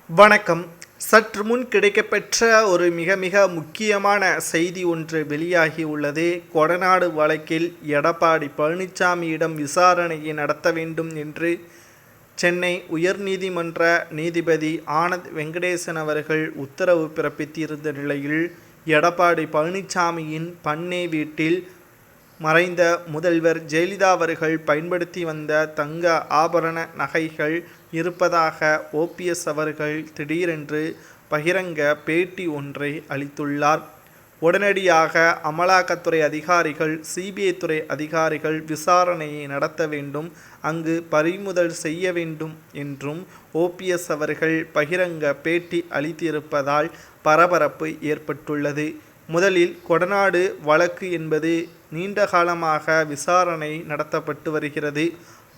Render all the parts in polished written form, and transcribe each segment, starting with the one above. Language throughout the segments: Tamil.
வணக்கம். சற்று முன் கிடைக்கப்பெற்ற ஒரு மிக மிக முக்கியமான செய்தி ஒன்று வெளியாகி உள்ளது. கொடநாடு வழக்கில் எடப்பாடி பழனிசாமியிடம் விசாரணையை நடத்த வேண்டும் என்று சென்னை உயர்நீதிமன்ற நீதிபதி ஆனந்த் வெங்கடேசன் அவர்கள் உத்தரவு பிறப்பித்திருந்த நிலையில், எடப்பாடி பழனிசாமியின் பண்ணை வீட்டில் மறைந்த முதல்வர் ஜெயலலிதா அவர்கள் பயன்படுத்தி வந்த தங்க ஆபரண நகைகள் இருப்பதாக ஓபிஎஸ் அவர்கள் திடீரென்று பகிரங்க பேட்டி ஒன்றை அளித்துள்ளார். உடனடியாக அமலாக்கத்துறை அதிகாரிகள், சிபிஐ துறை அதிகாரிகள் விசாரணையை நடத்த வேண்டும், அங்கு பறிமுதல் செய்ய வேண்டும் என்றும் ஓபிஎஸ் அவர்கள் பகிரங்க பேட்டி அளித்திருப்பதால் பரபரப்பு ஏற்பட்டுள்ளது. முதலில் கொடநாடு வழக்கு என்பது நீண்ட காலமாக விசாரணை நடத்தப்பட்டு வருகிறது.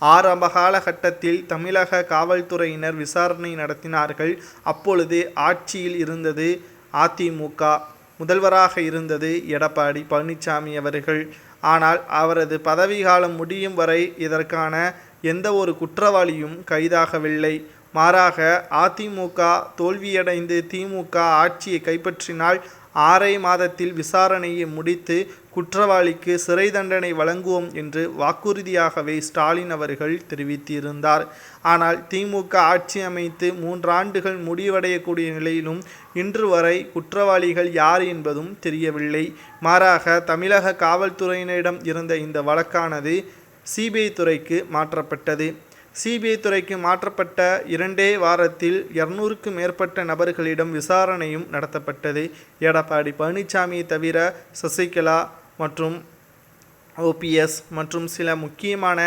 ஆரம்ப காலகட்டத்தில் தமிழக காவல்துறையினர் விசாரணை நடத்தினார்கள். அப்பொழுது ஆட்சியில் இருந்தது அதிமுக, முதல்வராக இருந்தது எடப்பாடி பழனிசாமி அவர்கள். ஆனால் அவரது பதவிக்காலம் முடியும் வரை இதற்கான எந்த ஒரு குற்றவாளியும் கைதாகவில்லை. மாறாக அதிமுக தோல்வியடைந்து திமுக ஆட்சியை கைப்பற்றினால் 6 மாதத்தில் விசாரணையை முடித்து குற்றவாளிக்கு சிறை தண்டனை வழங்குவோம் என்று வாக்குறுதியாகவே ஸ்டாலின் அவர்கள் தெரிவித்திருந்தார். ஆனால் திமுக ஆட்சி அமைத்து 3 ஆண்டுகள் முடிவடையக்கூடிய நிலையிலும் இன்று வரை குற்றவாளிகள் யார் என்பதும் தெரியவில்லை. மாறாக தமிழக காவல்துறையினரிடம் இருந்த இந்த வழக்கானது சிபிஐ துறைக்கு மாற்றப்பட்டது. சிபிஐ துறைக்கு மாற்றப்பட்ட 2 வாரத்தில் 200க்கும் மேற்பட்ட நபர்களிடம் விசாரணையும் நடத்தப்பட்டது. எடப்பாடி பழனிசாமியை தவிர சசிகலா மற்றும் ஓபிஎஸ் மற்றும் சில முக்கியமான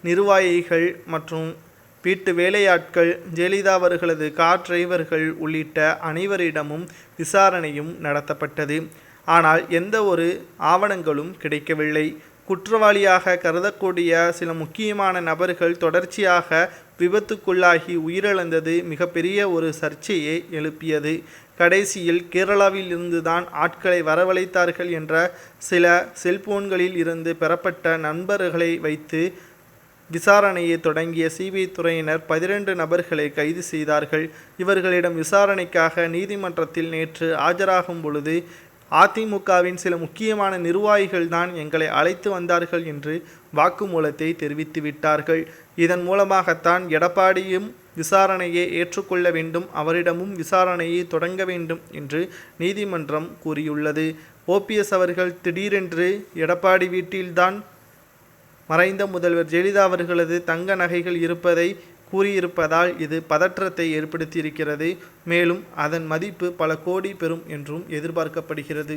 நிர்வாகிகள் மற்றும் வீட்டு வேலையாட்கள், ஜெயலலிதா அவர்களது கார் டிரைவர்கள் உள்ளிட்ட அனைவரிடமும் விசாரணையும் நடத்தப்பட்டது. ஆனால் எந்த ஒரு ஆவணங்களும் கிடைக்கவில்லை. குற்றவாளியாக கருதக்கூடிய சில முக்கியமான நபர்கள் தொடர்ச்சியாக விபத்துக்குள்ளாகி உயிரிழந்தது மிகப்பெரிய ஒரு சர்ச்சையை எழுப்பியது. கடைசியில் கேரளாவில் இருந்துதான் ஆட்களை வரவழைத்தார்கள் என்ற சில செல்போன்களில் இருந்து பெறப்பட்ட நண்பர்களை வைத்து விசாரணையை தொடங்கிய சிபிஐ துறையினர் 12 நபர்களை கைது செய்தார்கள். இவர்களிடம் விசாரணைக்காக நீதிமன்றத்தில் நேற்று ஆஜராகும் பொழுது, அதிமுகவின் சில முக்கியமான நிர்வாகிகள் தான் எங்களை அழைத்து வந்தார்கள் என்று வாக்குமூலத்தை தெரிவித்து விட்டார்கள். இதன் மூலமாகத்தான் எடப்பாடியும் விசாரணையை ஏற்றுக்கொள்ள வேண்டும், அவரிடமும் விசாரணையை தொடங்க வேண்டும் என்று நீதிமன்றம் கூறியுள்ளது. ஓபிஎஸ் அவர்கள் திடீரென்று எடப்பாடி வீட்டில்தான் மறைந்த முதல்வர் ஜெயலலிதா அவர்களது தங்க நகைகள் இருப்பதை கூறியிருப்பதால் இது பதற்றத்தை ஏற்படுத்தியிருக்கிறது. மேலும் அதன் மதிப்பு பல கோடி பெறும் என்றும் எதிர்பார்க்கப்படுகிறது.